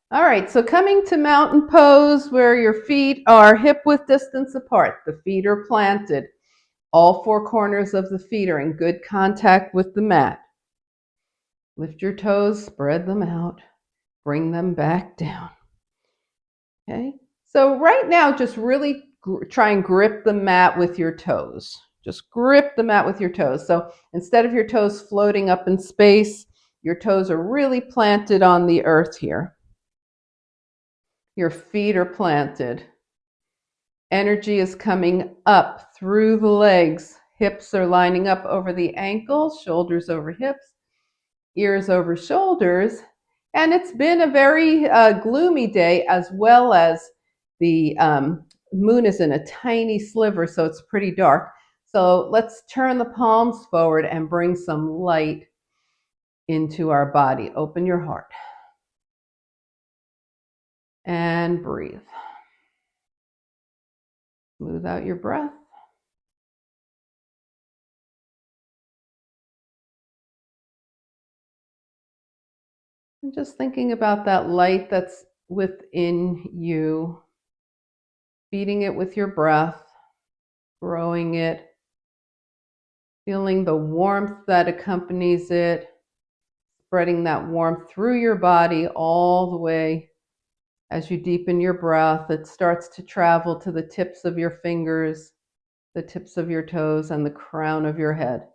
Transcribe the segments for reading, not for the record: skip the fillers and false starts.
All right, so coming to mountain pose where your feet are hip width distance apart. The feet are planted. All four corners of the feet are in good contact with the mat. Lift your toes, spread them out, bring them back down. Okay, so right now, just really try and grip the mat with your toes. Just grip the mat with your toes. So instead of your toes floating up in space, your toes are really planted on the earth here. Your feet are planted. Energy is coming up through the legs. Hips are lining up over the ankles, shoulders over hips, ears over shoulders. And it's been a very gloomy day, as well as the moon is in a tiny sliver, so it's pretty dark. So let's turn the palms forward and bring some light into our body. Open your heart and breathe. Smooth out your breath. And just thinking about that light that's within you, feeding it with your breath, growing it, feeling the warmth that accompanies it, spreading that warmth through your body all the way. As you deepen your breath, it starts to travel to the tips of your fingers, the tips of your toes, and the crown of your head.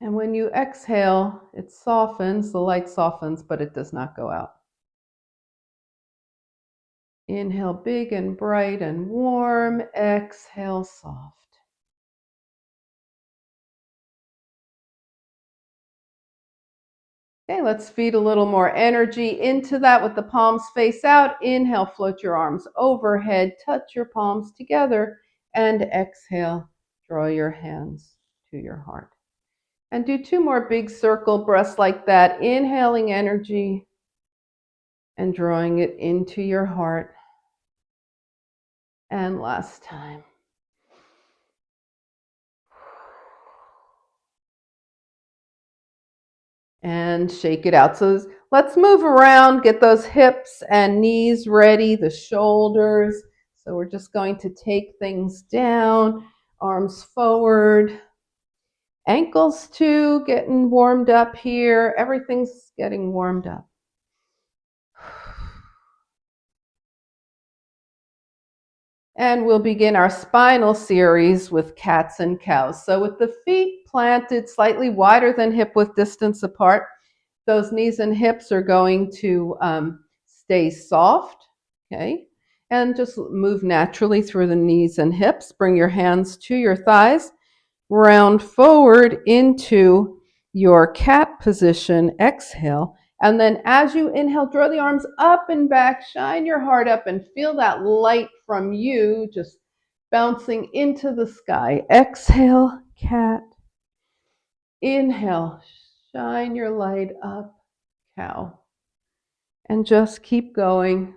And when you exhale, it softens, the light softens, but it does not go out. Inhale big and bright and warm. Exhale soft. Okay, let's feed a little more energy into that with the palms face out. Inhale, float your arms overhead, touch your palms together, and exhale, draw your hands to your heart. And do 2 more big circle breaths like that, inhaling energy and drawing it into your heart. And last time. And shake it out. So let's move around, get those hips and knees ready, the shoulders. So we're just going to take things down, arms forward, ankles too, getting warmed up here. Everything's getting warmed up. And we'll begin our spinal series with cats and cows. So with the feet planted slightly wider than hip width distance apart, those knees and hips are going to stay soft, okay? And just move naturally through the knees and hips. Bring your hands to your thighs. Round forward into your cat position. Exhale. And then as you inhale, draw the arms up and back, shine your heart up, and feel that light from you just bouncing into the sky. Exhale, cat. Inhale, shine your light up, cow. And just keep going.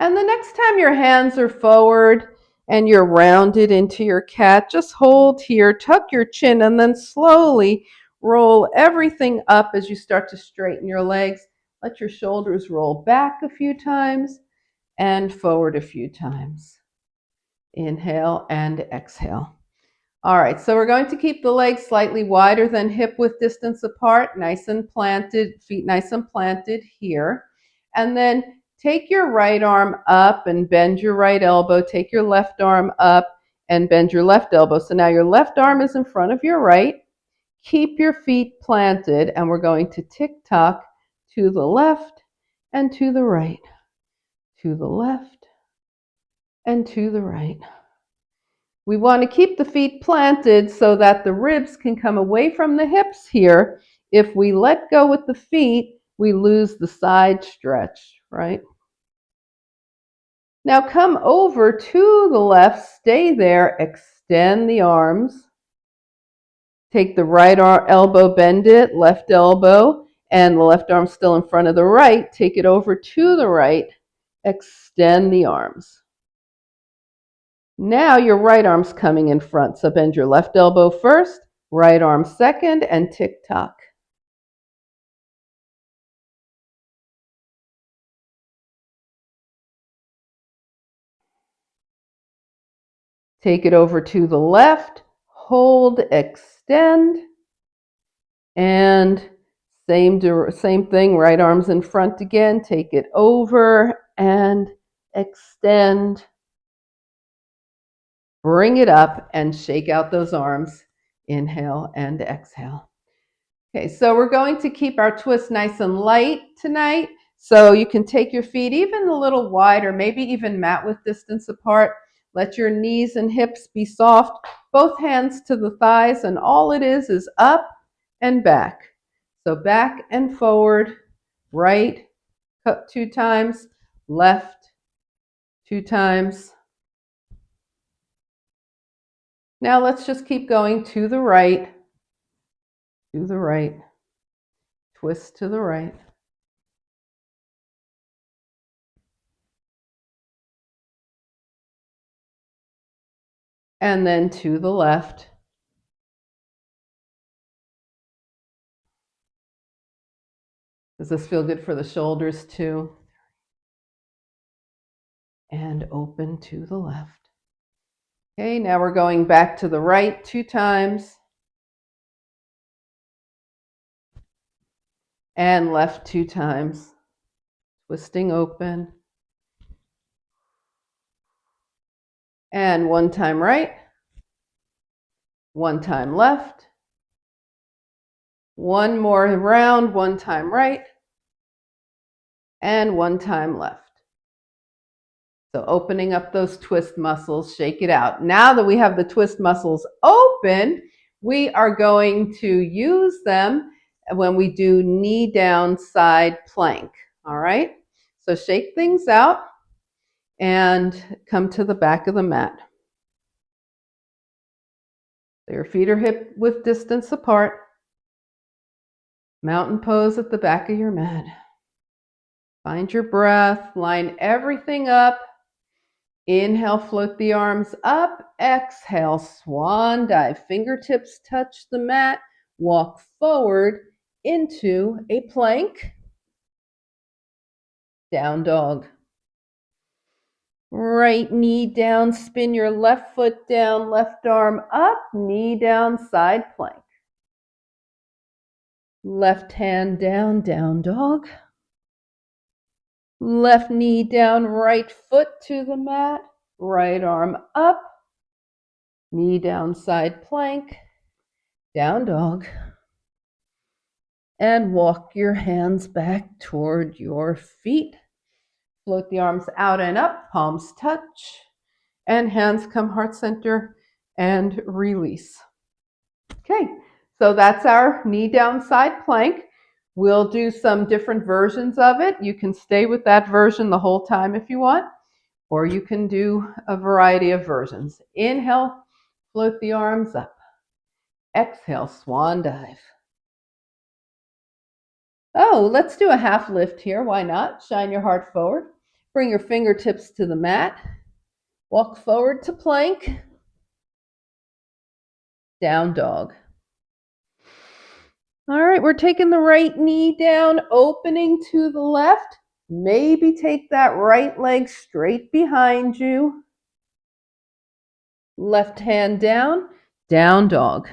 And the next time your hands are forward and you're rounded into your cat, just hold here, tuck your chin, and then slowly roll everything up as you start to straighten your legs. Let your shoulders roll back a few times and forward a few times. Inhale and exhale. All right, so we're going to keep the legs slightly wider than hip width distance apart, nice and planted, feet nice and planted here. And then take your right arm up and bend your right elbow. Take your left arm up and bend your left elbow. So now your left arm is in front of your right. Keep your feet planted, and we're going to tick-tock to the left and to the right, to the left and to the right. We want to keep the feet planted so that the ribs can come away from the hips here. If we let go with the feet, we lose the side stretch, right? Now come over to the left, stay there, extend the arms. Take the right elbow, bend it, left elbow, and the left arm still in front of the right, take it over to the right, extend the arms. Now your right arm's coming in front, so bend your left elbow first, right arm second, and tick-tock. Take it over to the left, hold, extend, and same thing, right arm's in front again, take it over and extend. Bring it up and shake out those arms. Inhale and exhale. Okay, so we're going to keep our twist nice and light tonight. So you can take your feet even a little wider, maybe even mat width distance apart. Let your knees and hips be soft. Both hands to the thighs, and all it is up and back. So back and forward, right 2 times, left 2 times. Now let's just keep going to the right, twist to the right. And then to the left. Does this feel good for the shoulders too? And open to the left. Okay, now we're going back to the right 2 times. And left 2 times. Twisting open. And 1 time right. 1 time left. 1 more round, 1 time right. And 1 time left. So opening up those twist muscles, shake it out. Now that we have the twist muscles open, we are going to use them when we do knee down side plank. All right? So shake things out and come to the back of the mat. So your feet are hip width distance apart. Mountain pose at the back of your mat. Find your breath, line everything up. Inhale, float the arms up. Exhale, swan dive. Fingertips touch the mat. Walk forward into a plank. Down dog. Right knee down, spin your left foot down, left arm up, knee down, side plank. Left hand down, down dog. Left knee down, right foot to the mat, right arm up, knee down, side plank, down dog. And walk your hands back toward your feet. Float the arms out and up, palms touch, and hands come heart center and release. Okay, so that's our knee down side plank. We'll do some different versions of it. You can stay with that version the whole time if you want, or you can do a variety of versions. Inhale, float the arms up. Exhale, swan dive. Oh, let's do a half lift here. Why not? Shine your heart forward. Bring your fingertips to the mat. Walk forward to plank. Down dog. All right, we're taking the right knee down, opening to the left. Maybe take that right leg straight behind you. Left hand down, down dog.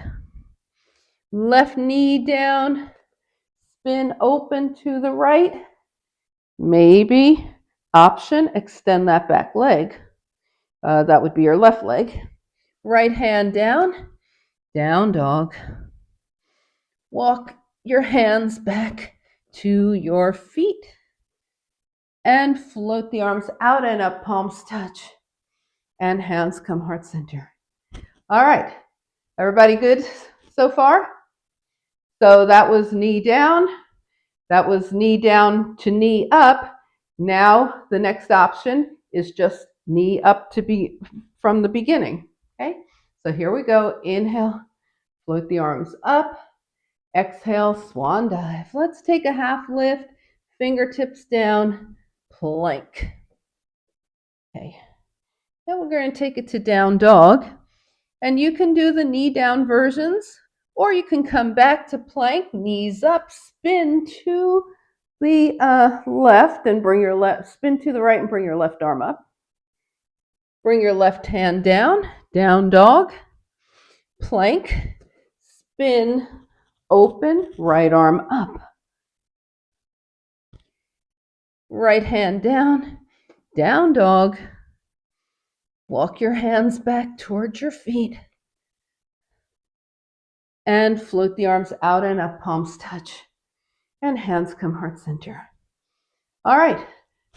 Left knee down, spin open to the right. Maybe option, extend that back leg. That would be your left leg. Right hand down, down dog. Walk your hands back to your feet and float the arms out and up, palms touch, and hands come heart center. All right, everybody good so far? So that was knee down. That was knee down to knee up. Now the next option is just knee up to be from the beginning. Okay, so here we go. Inhale, float the arms up. Exhale, swan dive. Let's take a half lift, fingertips down, plank. Okay, now we're going to take it to down dog. And you can do the knee down versions, or you can come back to plank, knees up, spin to the left and bring your left, spin to the right and bring your left arm up. Bring your left hand down, down dog, plank, spin, open, right arm up. Right hand down, down dog. Walk your hands back towards your feet. And float the arms out and up, palms touch. And hands come heart center. All right,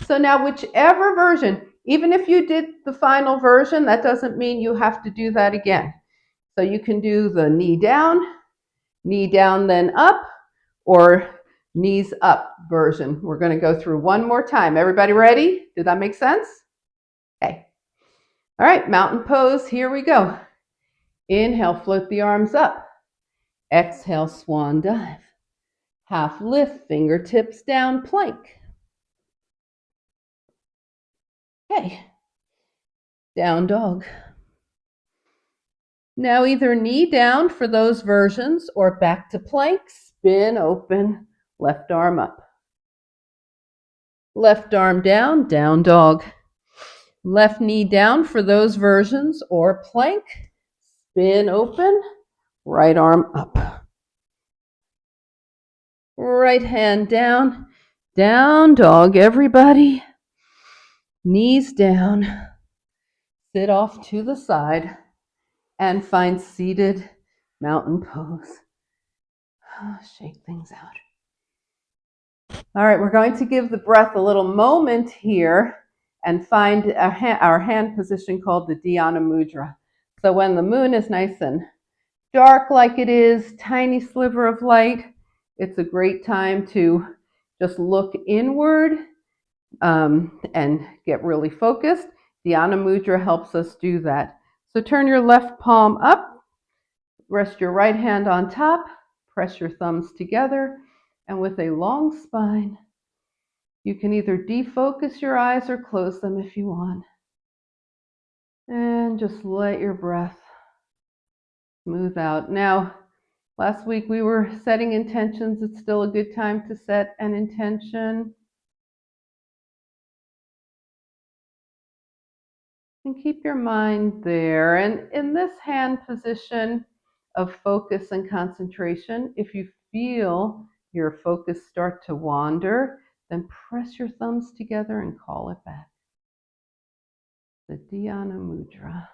so now whichever version, even if you did the final version, that doesn't mean you have to do that again. So you can do the knee down then up, or knees up version. We're going to go through one more time. Everybody ready? Did that make sense? Okay. All right, mountain pose, here we go. Inhale, float the arms up. Exhale, swan dive. Half lift, fingertips down, plank. Okay, down dog. Now either knee down for those versions or back to plank, spin, open, left arm up. Left arm down, down dog. Left knee down for those versions or plank, spin, open, right arm up. Right hand down, down dog, everybody. Knees down, sit off to the side and find seated mountain pose. Shake things out. All right, we're going to give the breath a little moment here and find our hand position called the Dhyana Mudra. So when the moon is nice and dark like it is, tiny sliver of light, it's a great time to just look inward and get really focused. Dhyana Mudra helps us do that. So turn your left palm up, rest your right hand on top, press your thumbs together, and with a long spine, you can either defocus your eyes or close them if you want. And just let your breath smooth out. Now, last week we were setting intentions. It's still a good time to set an intention. And keep your mind there. And in this hand position of focus and concentration, if you feel your focus start to wander, then press your thumbs together and call it back. The Dhyana Mudra.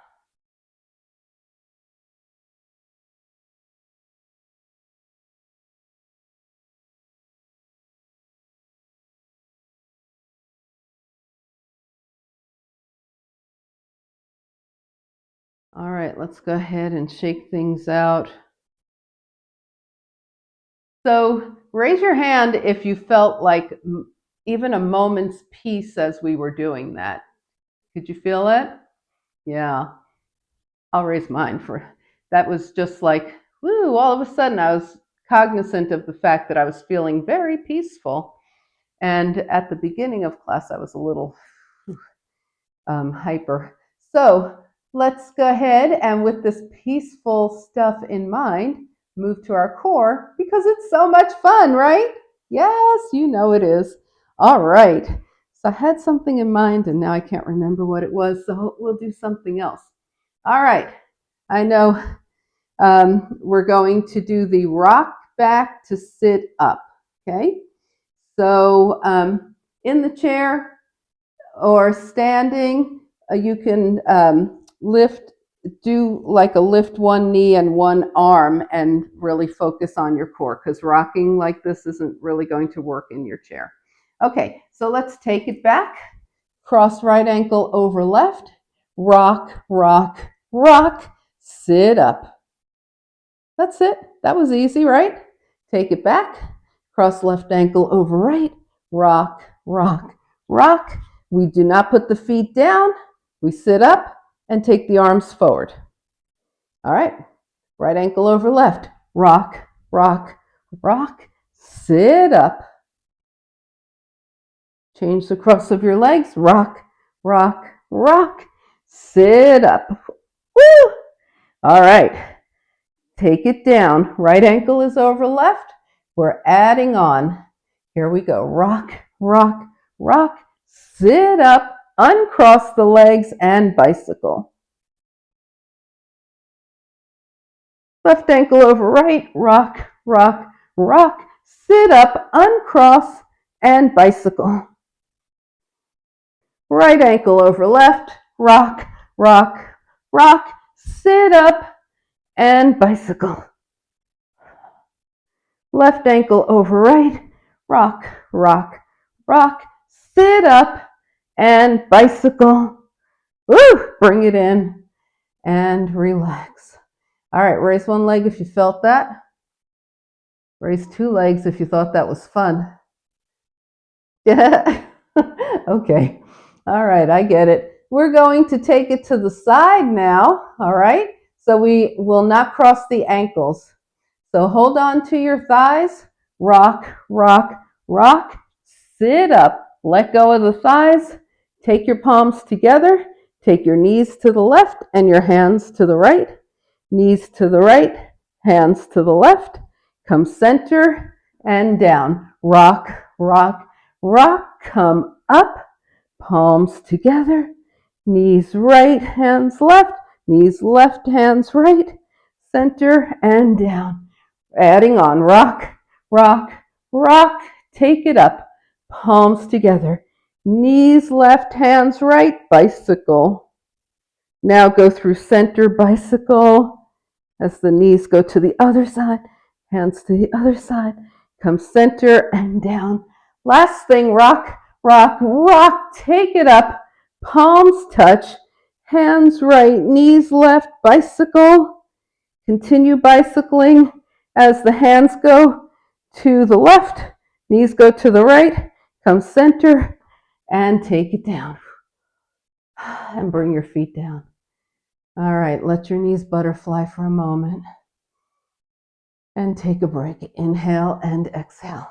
All right, let's go ahead and shake things out. So raise your hand if you felt like even a moment's peace as we were doing that. Could you feel it? Yeah. I'll raise mine for that. Was just like, woo, all of a sudden I was cognizant of the fact that I was feeling very peaceful. And at the beginning of class, I was a little hyper. So let's go ahead and with this peaceful stuff in mind, move to our core because it's so much fun, right? Yes, you know it is. All right. So I had something in mind and now I can't remember what it was. So we'll do something else. All right. I know we're going to do the rock back to sit up. Okay. So in the chair or standing, you can do like a lift one knee and one arm and really focus on your core because rocking like this isn't really going to work in your chair. Okay, so let's take it back. Cross right ankle over left. Rock, rock, rock. Sit up. That's it. That was easy, right? Take it back. Cross left ankle over right. Rock, rock, rock. We do not put the feet down. We sit up and take the arms forward. All right. Right ankle over left. Rock, rock, rock, sit up. Change the cross of your legs, rock, rock, rock, sit up. Woo! All right, take it down. Right ankle is over left. We're adding on. Here we go, rock, rock, rock, sit up, uncross the legs and bicycle. Left ankle over right, rock, rock, rock, sit up, uncross, and bicycle. Right ankle over left, rock, rock, rock, sit up, and bicycle. Left ankle over right, rock, rock, rock, sit up, and bicycle. Woo! Bring it in and relax. All right, raise one leg if you felt that. Raise two legs if you thought that was fun. Yeah. Okay. All right, I get it. We're going to take it to the side now. All right. So we will not cross the ankles. So hold on to your thighs. Rock, rock, rock. Sit up. Let go of the thighs. Take your palms together. Take your knees to the left and your hands to the right. Knees to the right, hands to the left. Come center and down. Rock, rock, rock. Come up. Palms together. Knees right, hands left. Knees left, hands right. Center and down. Adding on. Rock, rock, rock. Take it up. Palms together. Knees left, hands right. Bicycle. Now go through center bicycle. As the knees go to the other side, hands to the other side, come center and down. Last thing, rock, rock, rock, take it up, palms touch, hands right, knees left, bicycle. Continue bicycling as the hands go to the left, knees go to the right, come center and take it down. And bring your feet down. All right, let your knees butterfly for a moment. And take a break. Inhale and exhale.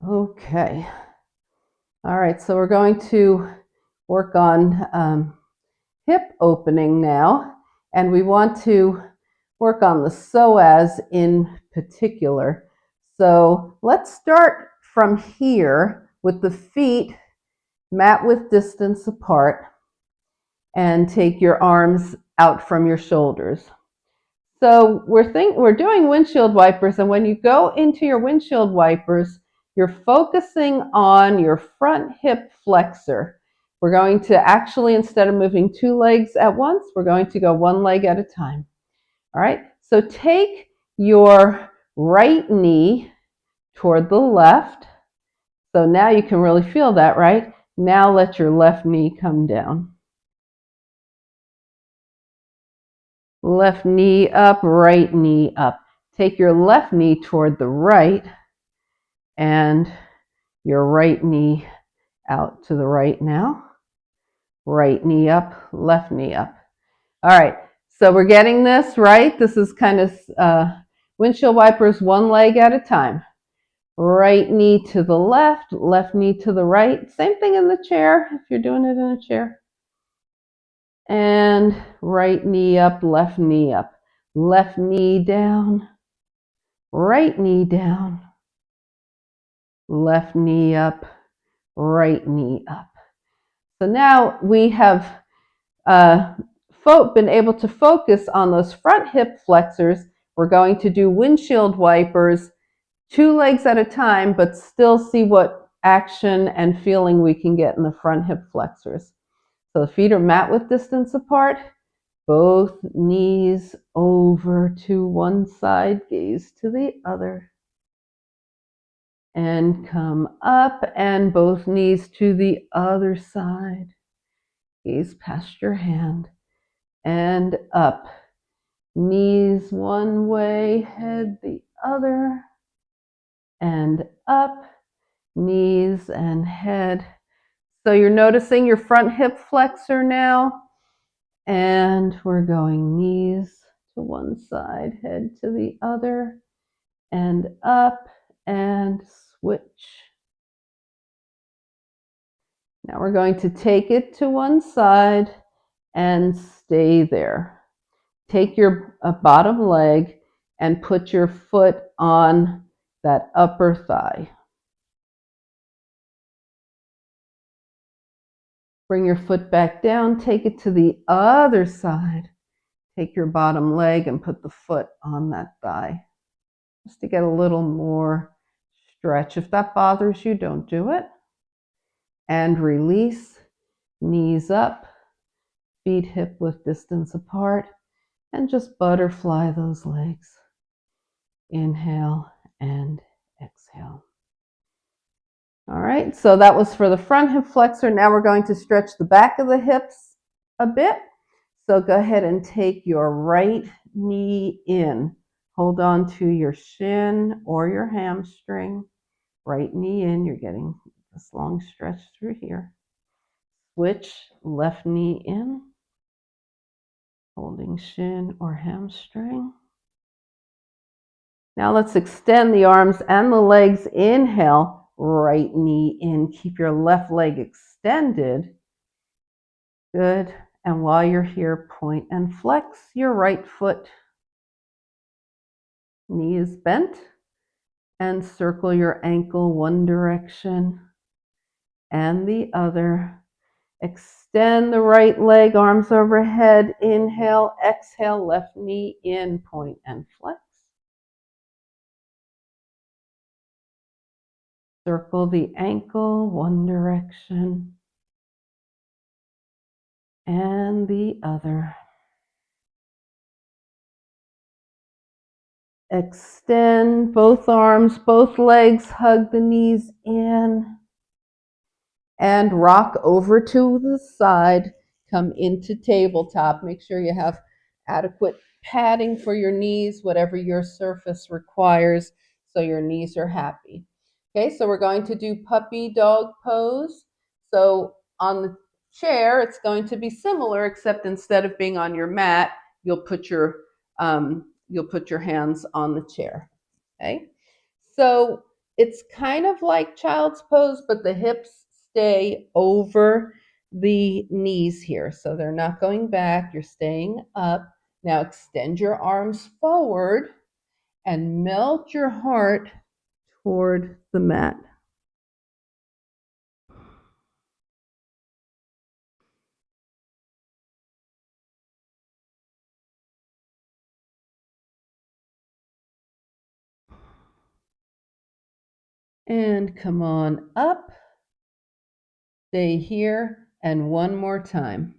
Okay. All right, so we're going to work on hip opening now. And we want to work on the psoas in particular. So let's start from here with the feet mat width distance apart. And take your arms out from your shoulders. So we're doing windshield wipers, and when you go into your windshield wipers, you're focusing on your front hip flexor. We're going to actually, instead of moving two legs at once, we're going to go one leg at a time. All right, so take your right knee toward the left. So now you can really feel that, right? Now let your left knee come down. Left knee up, right knee up. Take your left knee toward the right and your right knee out to the right now. Right knee up, left knee up. All right, so we're getting this, right? This is kind of windshield wipers one leg at a time. Right knee to the left, left knee to the right. Same thing in the chair if you're doing it in a chair. And right knee up, left knee up. Left knee down, right knee down, left knee up, right knee up. So now we have been able to focus on those front hip flexors. We're going to do windshield wipers, two legs at a time, but still see what action and feeling we can get in the front hip flexors. So the feet are mat width distance apart. Both knees over to one side, gaze to the other. And come up and both knees to the other side. Gaze past your hand and up. Knees one way, head the other. And up, knees and head. So you're noticing your front hip flexor now. And we're going knees to one side, head to the other. and up and switch. Now we're going to take it to one side and stay there. Take your bottom leg and put your foot on that upper thigh. Bring your foot back down, take it to the other side. Take your bottom leg and put the foot on that thigh, just to get a little more stretch. If that bothers you, don't do it. And release, knees up, feet hip width distance apart, and just butterfly those legs. Inhale and exhale. All right, so that was for the front hip flexor. Now we're going to stretch the back of the hips a bit. So go ahead and take your right knee in. Hold on to your shin or your hamstring. Right knee in, you're getting this long stretch through here. Switch, left knee in, holding shin or hamstring. Now let's extend the arms and the legs. Inhale, right knee in. Keep your left leg extended. Good. And while you're here, point and flex your right foot. Knee is bent. And circle your ankle one direction and the other. Extend the right leg, arms overhead. Inhale, exhale, left knee in, point and flex. Circle the ankle one direction and the other. Extend both arms, both legs, hug the knees in. And rock over to the side. Come into tabletop. Make sure you have adequate padding for your knees, whatever your surface requires, so your knees are happy. Okay, so we're going to do puppy dog pose. So on the chair, it's going to be similar, except instead of being on your mat, you'll put your hands on the chair. Okay, so it's kind of like child's pose, but the hips stay over the knees here. So they're not going back, you're staying up. Now extend your arms forward and melt your heart toward the mat. And come on up. Stay here. And one more time.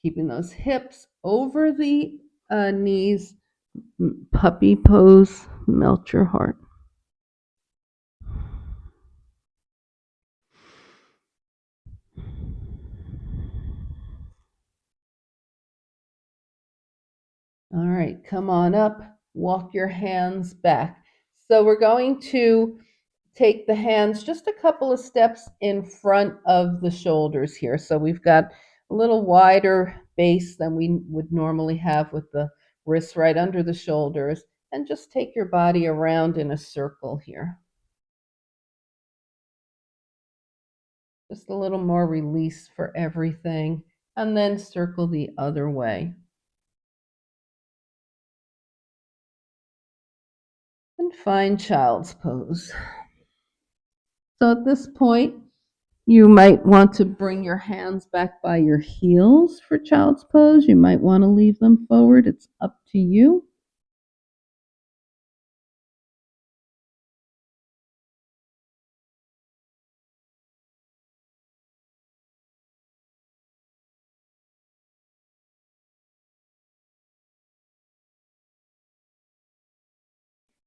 Keeping those hips over the knees. Puppy pose, melt your heart. All right, come on up, walk your hands back. So we're going to take the hands just a couple of steps in front of the shoulders here. So we've got a little wider base than we would normally have with the wrists right under the shoulders. And just take your body around in a circle here. Just a little more release for everything. And then circle the other way. And find child's pose. So at this point, you might want to bring your hands back by your heels for child's pose. You might want to leave them forward. It's up to you.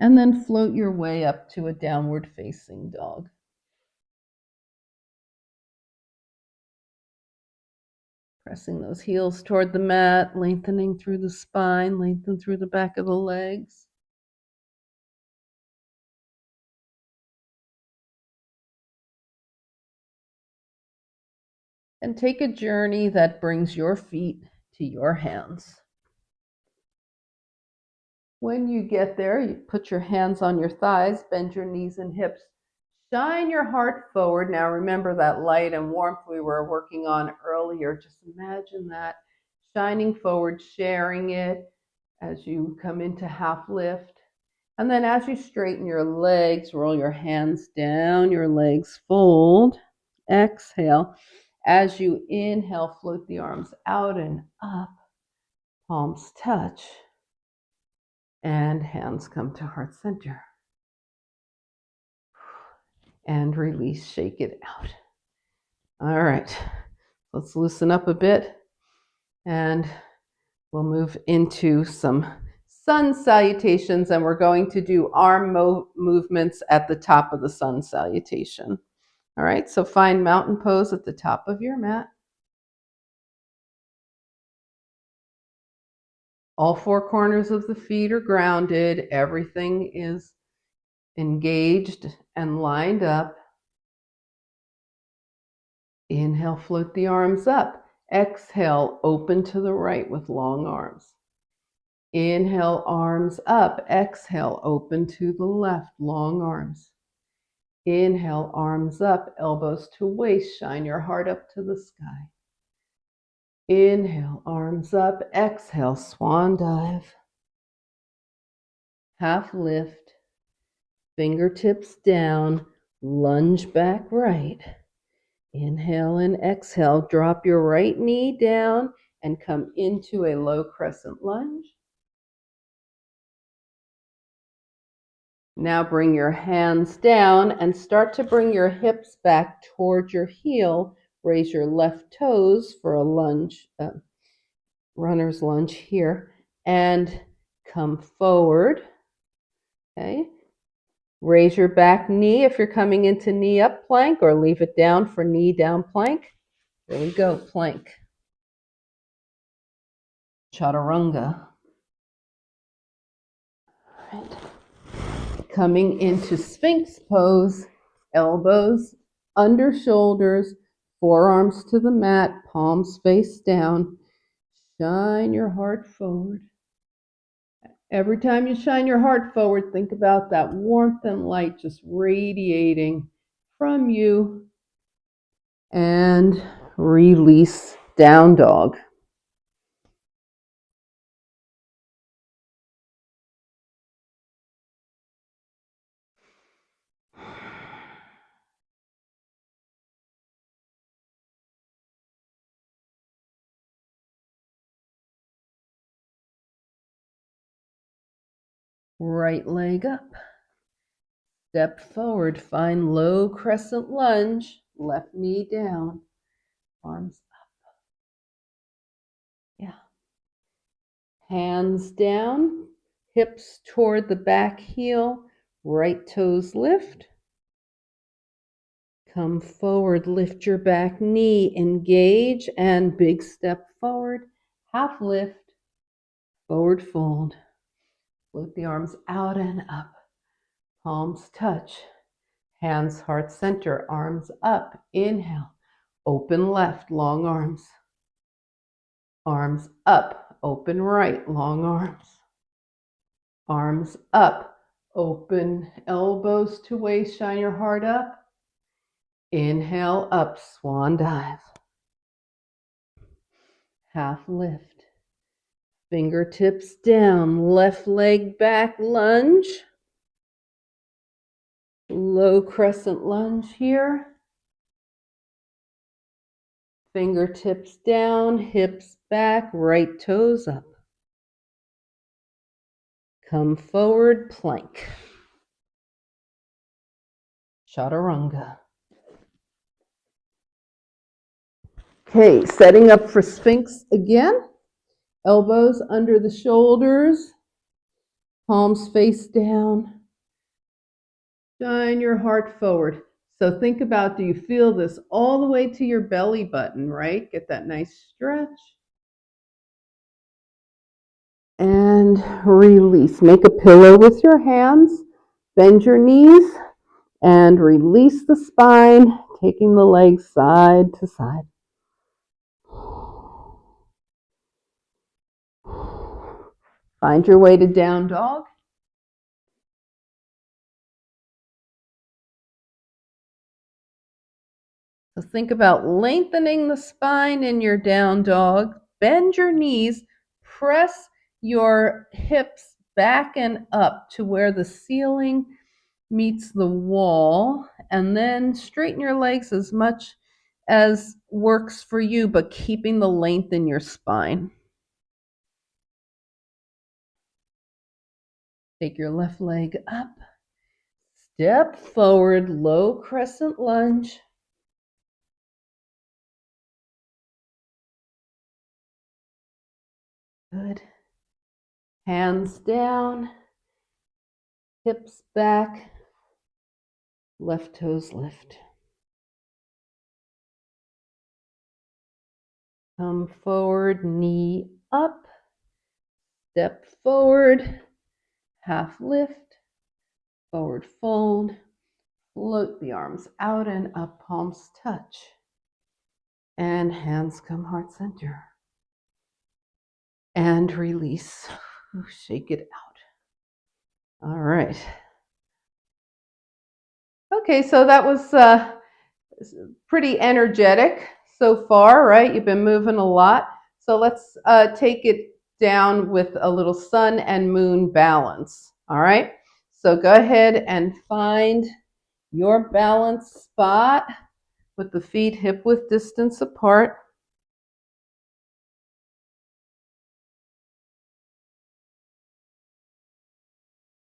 And then float your way up to a downward facing dog. Pressing those heels toward the mat, lengthening through the spine, lengthen through the back of the legs. And take a journey that brings your feet to your hands. When you get there, you put your hands on your thighs, bend your knees and hips, shine your heart forward. Now remember that light and warmth we were working on earlier. Just imagine that shining forward, sharing it as you come into half lift. And then as you straighten your legs, roll your hands down, your legs fold. Exhale. As you inhale, float the arms out and up, palms touch, and hands come to heart center. And release, shake it out. All right, let's loosen up a bit and we'll move into some sun salutations, and we're going to do arm movements at the top of the sun salutation. All right, so find mountain pose at the top of your mat. All four corners of the feet are grounded. Everything is engaged and lined up. Inhale, float the arms up. Exhale, open to the right with long arms. Inhale, arms up. Exhale, open to the left, long arms. Inhale, arms up, elbows to waist, shine your heart up to the sky. Inhale, arms up. Exhale, swan dive. Half lift, fingertips down, lunge back right. Inhale and exhale, drop your right knee down and come into a low crescent lunge. Now bring your hands down and start to bring your hips back towards your heel. Raise your left toes for a lunge, runner's lunge here, and come forward. Okay. Raise your back knee if you're coming into knee up plank, or leave it down for knee down plank. There we go, plank. Chaturanga. All right. Coming into Sphinx pose, elbows under shoulders, forearms to the mat, palms face down. Shine your heart forward. Every time you shine your heart forward, think about that warmth and light just radiating from you. And release, down dog. Right leg up. Step forward, find low crescent lunge, left knee down, arms up. Yeah. Hands down, hips toward the back heel, right toes lift. Come forward, lift your back knee, engage, and big step forward, half lift, forward fold. Float the arms out and up, palms touch, hands heart center, arms up. Inhale, open left, long arms. Arms up, open right, long arms. Arms up, open elbows to waist, shine your heart up. Inhale up, swan dive. Half lift. Fingertips down, left leg back, lunge. Low crescent lunge here. Fingertips down, hips back, right toes up. Come forward, plank. Chaturanga. Okay, setting up for Sphinx again. Elbows under the shoulders, palms face down. Shine your heart forward. So think about, do you feel this all the way to your belly button, right? Get that nice stretch. And release. Make a pillow with your hands. Bend your knees and release the spine, taking the legs side to side. Find your way to down dog. So think about lengthening the spine in your down dog. Bend your knees. Press your hips back and up to where the ceiling meets the wall. And then straighten your legs as much as works for you, but keeping the length in your spine. Take your left leg up. Step forward, low crescent lunge. Good. Hands down, hips back, left toes lift. Come forward, knee up, step forward, half lift, forward fold, float the arms out and up, palms touch. And hands come heart center. And release. Shake it out. All right. Okay, so that was pretty energetic so far, right? You've been moving a lot. So let's take it down with a little sun and moon balance. All right. So go ahead and find your balance spot with the feet hip width distance apart.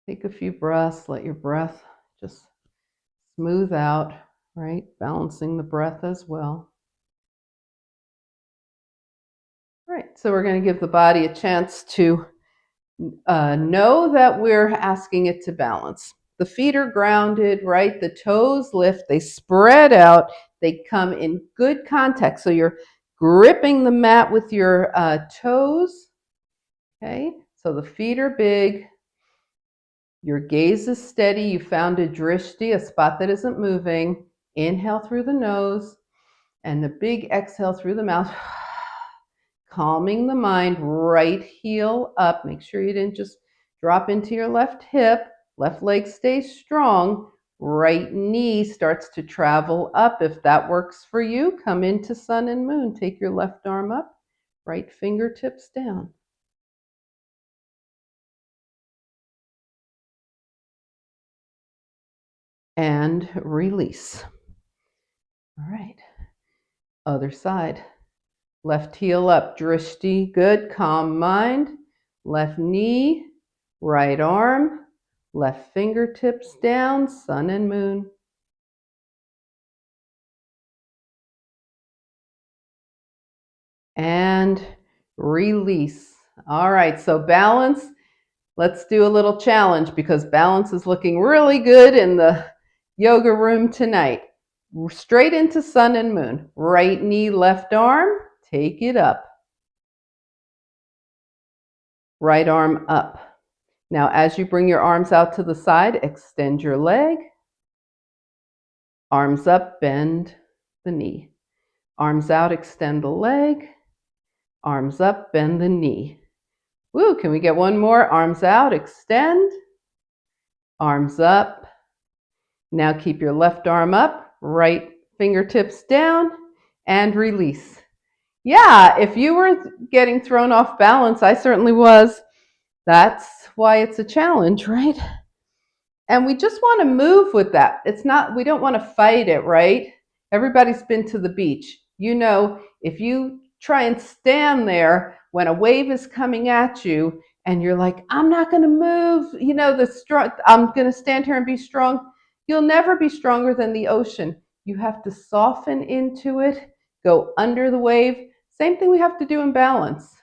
Take a few breaths, let your breath just smooth out, right? Balancing the breath as well. All right, so we're going to give the body a chance to know that we're asking it to balance. The feet are grounded, right? The toes lift, they spread out, they come in good contact. So you're gripping the mat with your toes, okay? So the feet are big. Your gaze is steady. You found a drishti, a spot that isn't moving. Inhale through the nose and the big exhale through the mouth. Calming the mind, right heel up. Make sure you didn't just drop into your left hip. Left leg stays strong. Right knee starts to travel up. If that works for you, come into sun and moon. Take your left arm up, right fingertips down. And release. All right. Other side. Left heel up, drishti, good, calm mind. Left knee, right arm, left fingertips down, sun and moon. And release. All right, so balance. Let's do a little challenge because balance is looking really good in the yoga room tonight. Straight into sun and moon. Right knee, left arm, take it up. Right arm up. Now, as you bring your arms out to the side, extend your leg. Arms up, bend the knee. Arms out, extend the leg. Arms up, bend the knee. Woo, can we get one more? Arms out, extend. Arms up. Now keep your left arm up, right fingertips down, and release. Yeah, if you were getting thrown off balance, I certainly was. That's why it's a challenge, right? And we just want to move with that. It's not, we don't want to fight it, right? Everybody's been to the beach. You know, if you try and stand there when a wave is coming at you and you're like, I'm not going to move, you know, I'm going to stand here and be strong. You'll never be stronger than the ocean. You have to soften into it, go under the wave. Same thing we have to do in balance.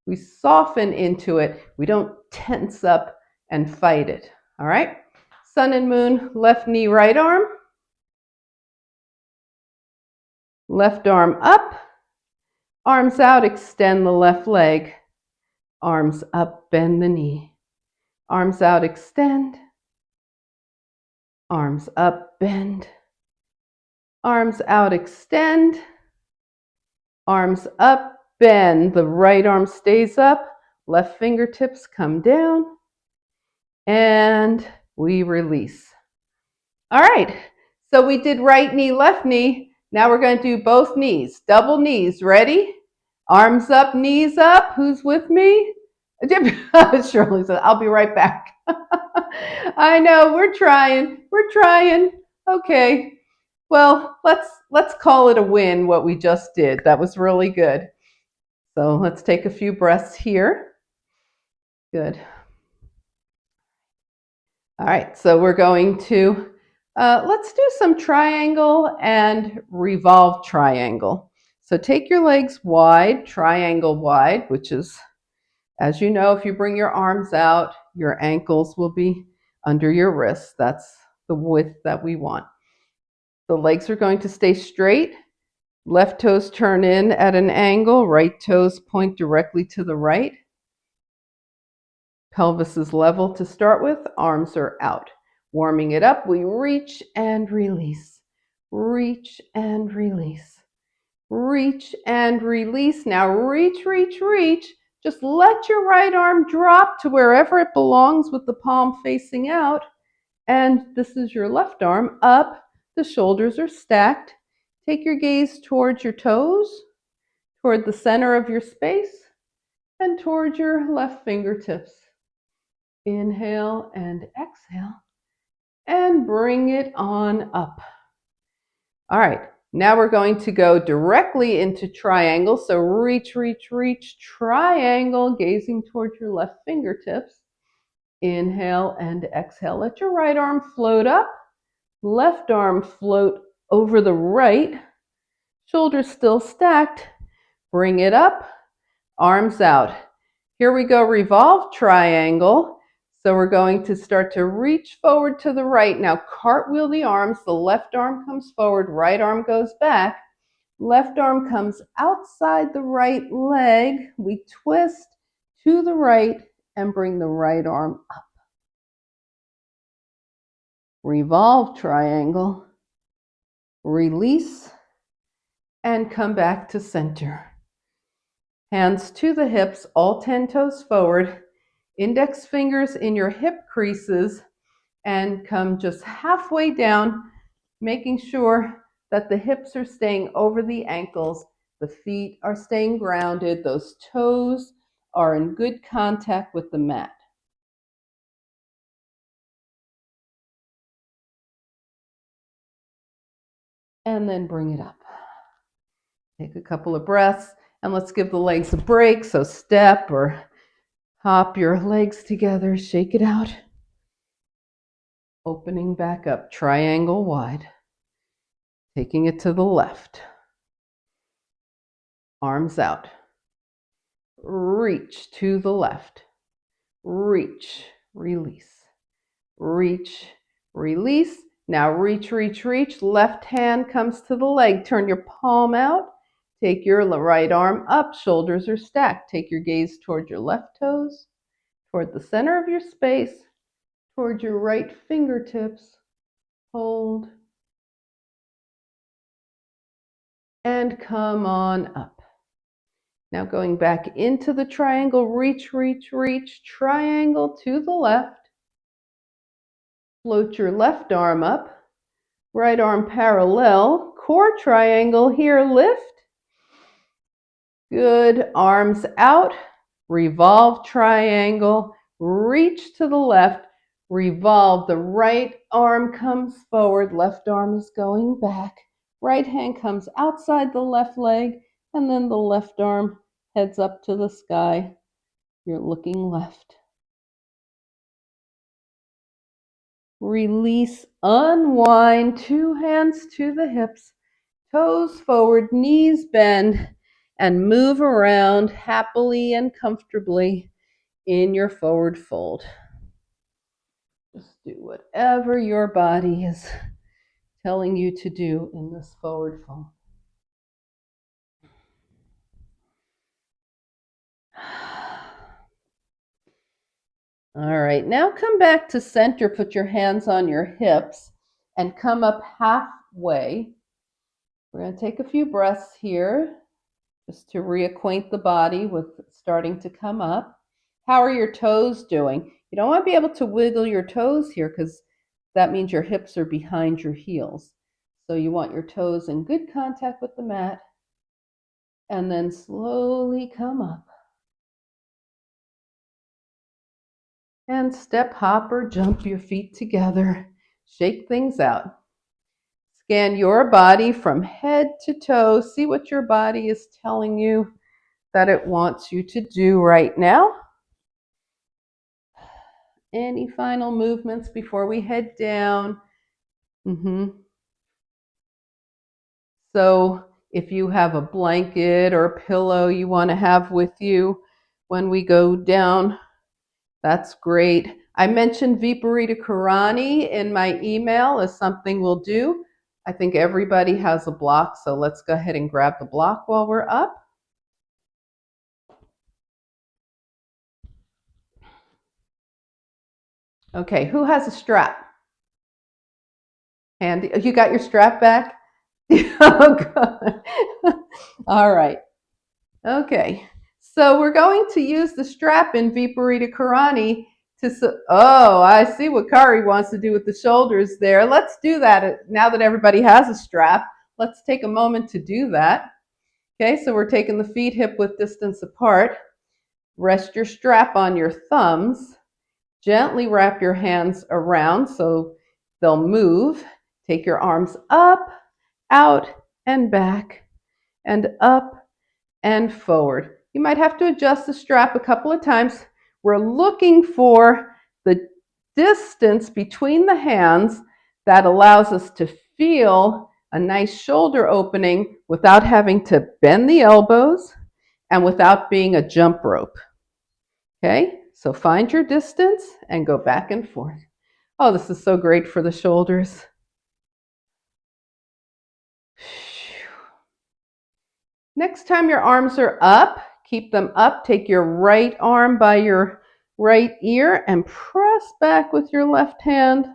We soften into it. We don't tense up and fight it. All right? Sun and moon, left knee, right arm. Left arm up. Arms out, extend the left leg. Arms up, bend the knee. Arms out, extend. Arms up, bend. Arms out, extend. Arms up, bend. The right arm stays up. Left fingertips come down, and we release. All right, so we did right knee, left knee. Now we're going to do both knees, double knees. Ready? Arms up, knees up. Who's with me? Shirley said, I'll be right back. I know, we're trying. Okay, well, let's call it a win, what we just did. That was really good. So let's take a few breaths here. Good. All right, so we're going to, let's do some triangle and revolve triangle. So take your legs wide, triangle wide, which is, as you know, if you bring your arms out, your ankles will be under your wrists. That's the width that we want. The legs are going to stay straight. Left toes turn in at an angle, right toes point directly to the right. Pelvis is level to start with, arms are out. Warming it up, we reach and release. Reach and release. Reach and release. Now reach, reach, reach. Just let your right arm drop to wherever it belongs with the palm facing out. And this is your left arm up. The shoulders are stacked. Take your gaze towards your toes, toward the center of your space, and toward your left fingertips. Inhale and exhale, and bring it on up. All right, now we're going to go directly into triangle. So reach, reach, reach, triangle, gazing towards your left fingertips. Inhale and exhale. Let your right arm float up, left arm float over the right, shoulders still stacked. Bring it up, arms out. Here we go, revolve triangle. So we're going to start to reach forward to the right. Now cartwheel the arms. The left arm comes forward, right arm goes back. Left arm comes outside the right leg. We twist to the right and bring the right arm up. Revolve triangle. Release and come back to center. Hands to the hips, all 10 toes forward. Index fingers in your hip creases and come just halfway down, making sure that the hips are staying over the ankles, the feet are staying grounded, those toes are in good contact with the mat. And then bring it up. Take a couple of breaths and let's give the legs a break. So step or hop your legs together, shake it out. Opening back up, triangle wide. Taking it to the left. Arms out. Reach to the left. Reach, release. Reach, release. Now reach, reach, reach. Left hand comes to the leg. Turn your palm out. Take your right arm up. Shoulders are stacked. Take your gaze toward your left toes, toward the center of your space, toward your right fingertips. Hold. And come on up. Now going back into the triangle, reach, reach, reach, triangle to the left. Float your left arm up, right arm parallel, core triangle here, lift. Good, arms out, revolve triangle, reach to the left, revolve, the right arm comes forward, left arm is going back, right hand comes outside the left leg, and then the left arm heads up to the sky. You're looking left. Release, unwind, two hands to the hips, toes forward, knees bend, and move around happily and comfortably in your forward fold. Just do whatever your body is telling you to do in this forward fold. All right, now come back to center, put your hands on your hips, and come up halfway. We're going to take a few breaths here, just to reacquaint the body with starting to come up. How are your toes doing? You don't want to be able to wiggle your toes here because that means your hips are behind your heels. So you want your toes in good contact with the mat and then slowly come up. And step, hop, or jump your feet together. Shake things out. Scan your body from head to toe. See what your body is telling you that it wants you to do right now. Any final movements before we head down? So if you have a blanket or a pillow you want to have with you when we go down, that's great. I mentioned Viparita Karani in my email as something we'll do. I think everybody has a block, so let's go ahead and grab the block while we're up. Okay, who has a strap? Handy. You got your strap back? Oh, good. All right. Okay. So we're going to use the strap in Viparita Karani to, oh, I see what Kari wants to do with the shoulders there. Let's do that now that everybody has a strap. Let's take a moment to do that. Okay, so we're taking the feet hip width distance apart. Rest your strap on your thumbs. Gently wrap your hands around so they'll move. Take your arms up, out, and back, and up and forward. You might have to adjust the strap a couple of times. We're looking for the distance between the hands that allows us to feel a nice shoulder opening without having to bend the elbows and without being a jump rope. Okay, so find your distance and go back and forth. Oh, this is so great for the shoulders. Next time your arms are up, keep them up. Take your right arm by your right ear and press back with your left hand.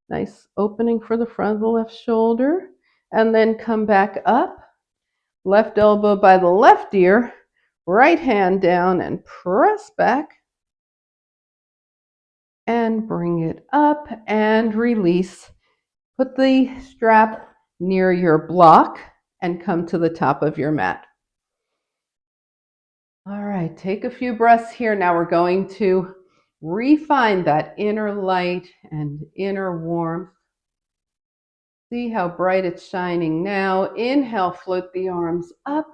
Nice opening for the front of the left shoulder. And then come back up. Left elbow by the left ear. Right hand down and press back. And bring it up and release. Put the strap near your block and come to the top of your mat. All right, take a few breaths here. Now we're going to refine that inner light and inner warmth. See how bright it's shining now. Inhale, float the arms up.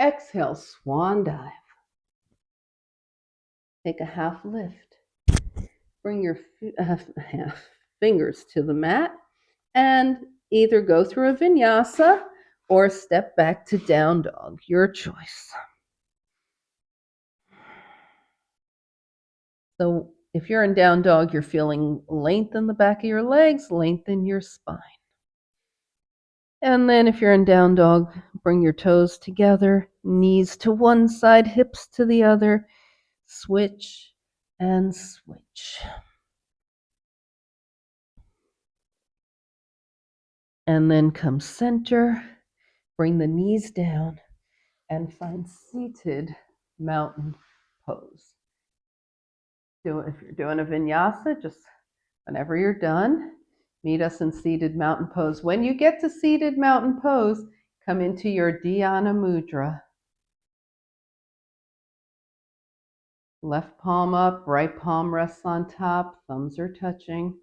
Exhale, swan dive. Take a half lift. Bring your fingers to the mat and either go through a vinyasa or step back to down dog, your choice. So if you're in down dog, you're feeling length in the back of your legs, lengthen your spine. And then if you're in down dog, bring your toes together, knees to one side, hips to the other, switch and switch. And then come center, bring the knees down, and find seated mountain pose. If you're doing a vinyasa, just whenever you're done, meet us in seated mountain pose. When you get to seated mountain pose, come into your Dhyana Mudra. Left palm up, right palm rests on top, thumbs are touching.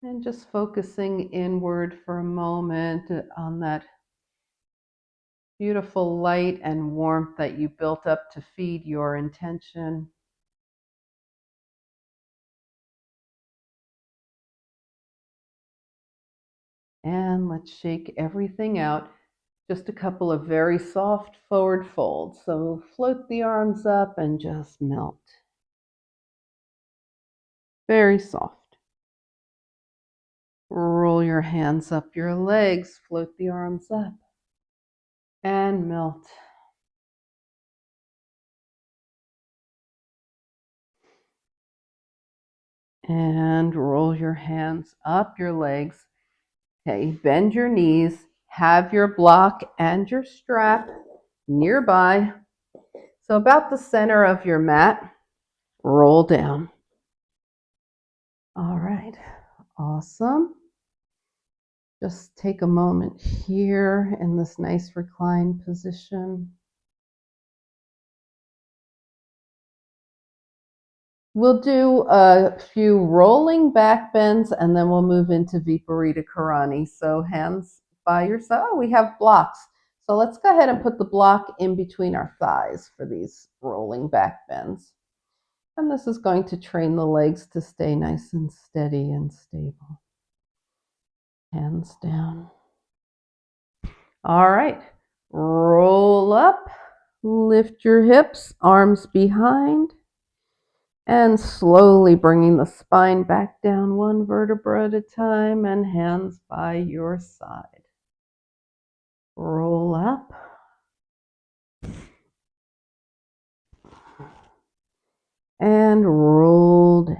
And just focusing inward for a moment on that beautiful light and warmth that you built up to feed your intention. And let's shake everything out. Just a couple of very soft forward folds. So float the arms up and just melt. Very soft. Roll your hands up your legs, float the arms up and melt. And roll your hands up your legs. Okay, bend your knees, have your block and your strap nearby. So about the center of your mat, roll down. All right, awesome. Just take a moment here in this nice reclined position. We'll do a few rolling back bends and then we'll move into Viparita Karani. So hands by your side. Oh, we have blocks. So let's go ahead and put the block in between our thighs for these rolling back bends. And this is going to train the legs to stay nice and steady and stable. Hands down. All right, roll up, lift your hips, arms behind, and slowly bringing the spine back down one vertebra at a time and hands by your side. Roll up. And roll down.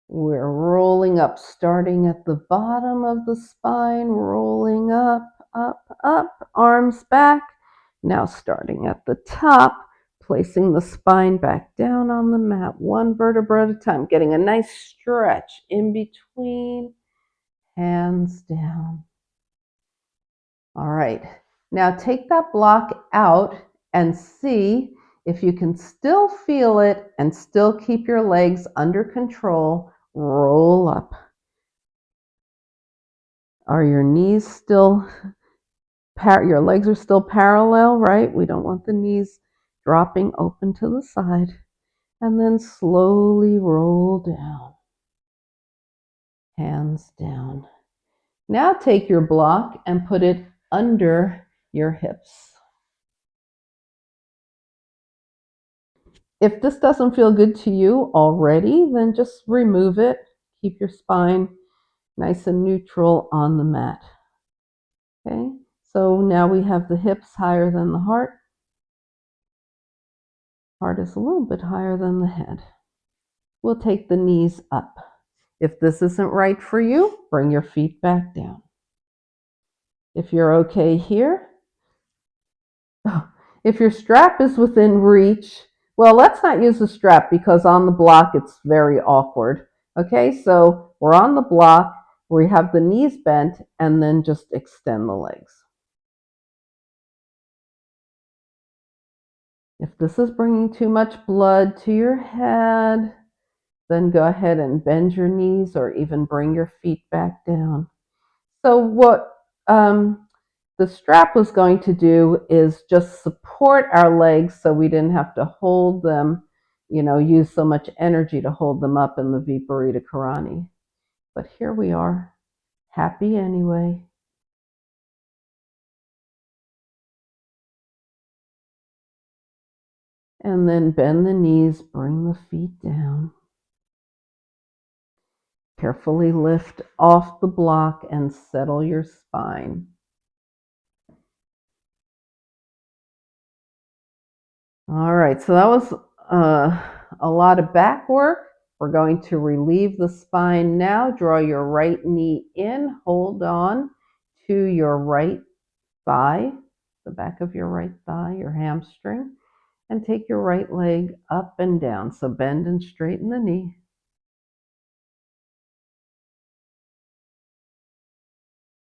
We're rolling up, starting at the bottom of the spine, rolling up, up, up, arms back. Now starting at the top, placing the spine back down on the mat, one vertebra at a time, getting a nice stretch in between, hands down. All right, now take that block out and see if you can still feel it and still keep your legs under control. Roll up. Are your knees still, your legs are still parallel, right? We don't want the knees dropping open to the side. And then slowly roll down. Hands down. Now take your block and put it under your hips. If this doesn't feel good to you already, then just remove it. Keep your spine nice and neutral on the mat. Okay, so now we have the hips higher than the heart. Heart is a little bit higher than the head. We'll take the knees up. If this isn't right for you, bring your feet back down. If you're okay here, if your strap is within reach, well, let's not use the strap because on the block it's very awkward. Okay, so we're on the block, we have the knees bent, and then just extend the legs. If this is bringing too much blood to your head, then go ahead and bend your knees or even bring your feet back down. So what the strap was going to do is just support our legs so we didn't have to hold them, use so much energy to hold them up in the Viparita Karani. But here we are, happy anyway. And then bend the knees, bring the feet down. Carefully lift off the block and settle your spine. All right, so that was a lot of back work. We're going to relieve the spine now. Draw your right knee in, hold on to your right thigh, the back of your right thigh, your hamstring, and take your right leg up and down. So bend and straighten the knee.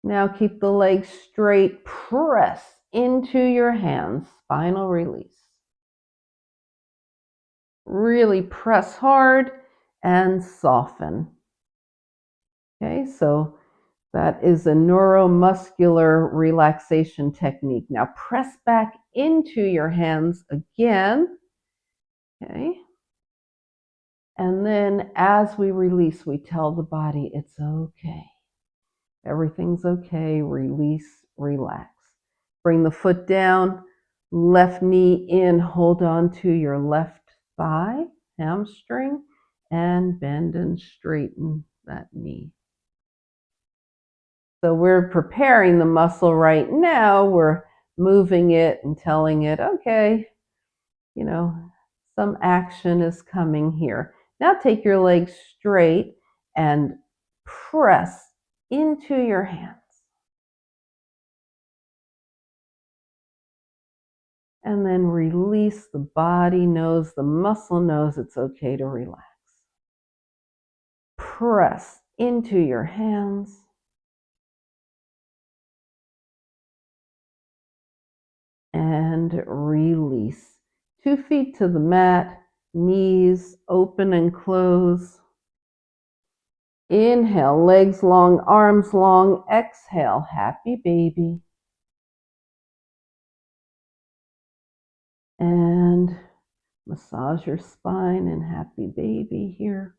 Now keep the leg straight, press into your hands, spinal release. Really press hard and soften. Okay, so that is a neuromuscular relaxation technique. Now press back into your hands again. Okay. And then as we release, we tell the body it's okay. Everything's okay. Release, relax. Bring the foot down, left knee in, hold on to your left thigh, hamstring, and bend and straighten that knee. So we're preparing the muscle right now. We're moving it and telling it, okay, some action is coming here. Now take your legs straight and press into your hands. And then release. The body knows, the muscle knows it's okay to relax. Press into your hands. And release. 2 feet to the mat, knees open and close. Inhale, legs long, arms long. Exhale, happy baby. And massage your spine and happy baby here.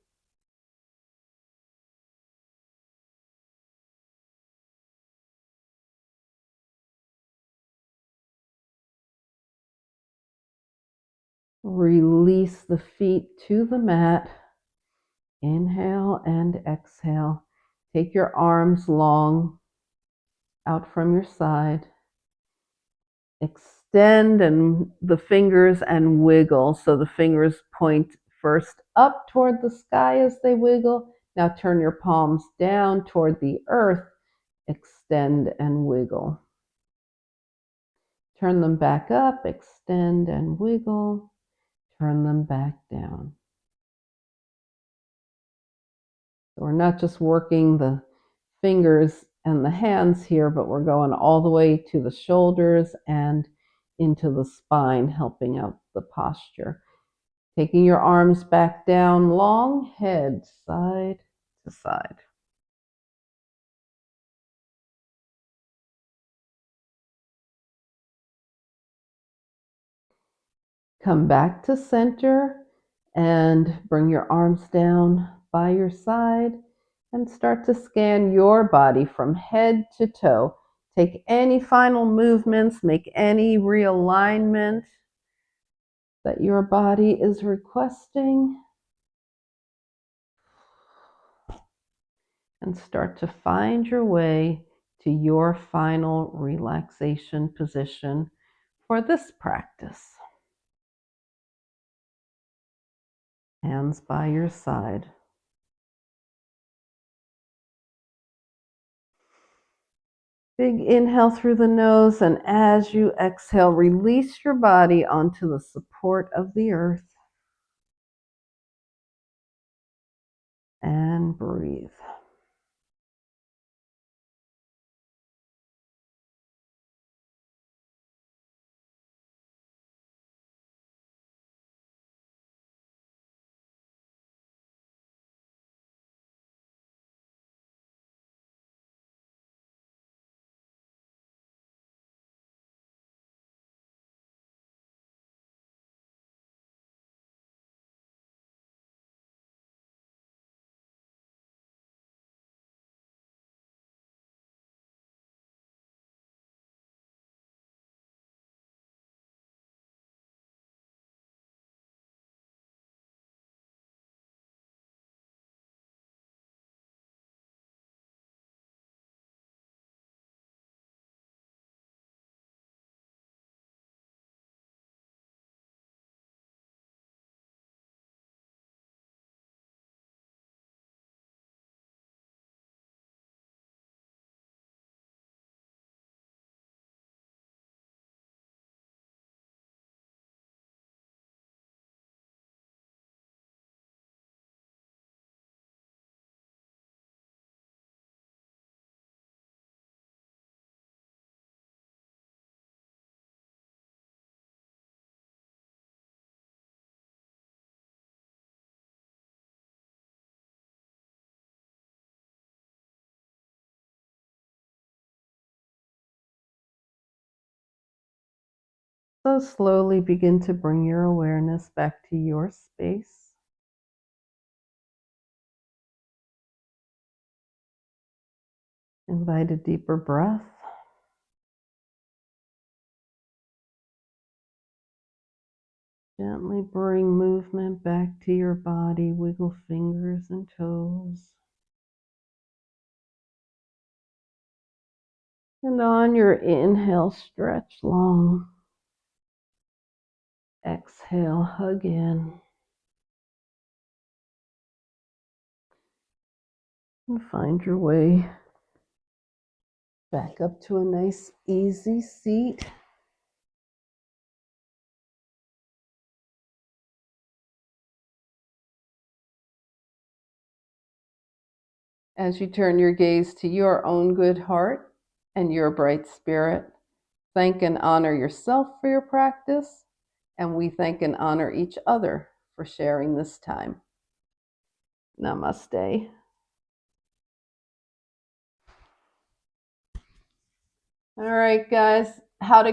Release the feet to the mat. Inhale and exhale. Take your arms long out from your side. Extend and the fingers and wiggle. So the fingers point first up toward the sky as they wiggle. Now turn your palms down toward the earth. Extend and wiggle. Turn them back up, extend and wiggle. Turn them back down. So we're not just working the fingers and the hands here, but we're going all the way to the shoulders and into the spine, helping out the posture. Taking your arms back down, long head, side to side. Come back to center and bring your arms down by your side and start to scan your body from head to toe. Take any final movements, make any realignment that your body is requesting, and start to find your way to your final relaxation position for this practice. Hands by your side. Big inhale through the nose, and as you exhale, release your body onto the support of the earth. And breathe. So slowly begin to bring your awareness back to your space. Invite a deeper breath. Gently bring movement back to your body. Wiggle fingers and toes. And on your inhale, stretch long. Exhale, hug in. And find your way back up to a nice, easy seat. As you turn your gaze to your own good heart and your bright spirit, thank and honor yourself for your practice, and we thank and honor each other for sharing this time. Namaste. All right, guys, how to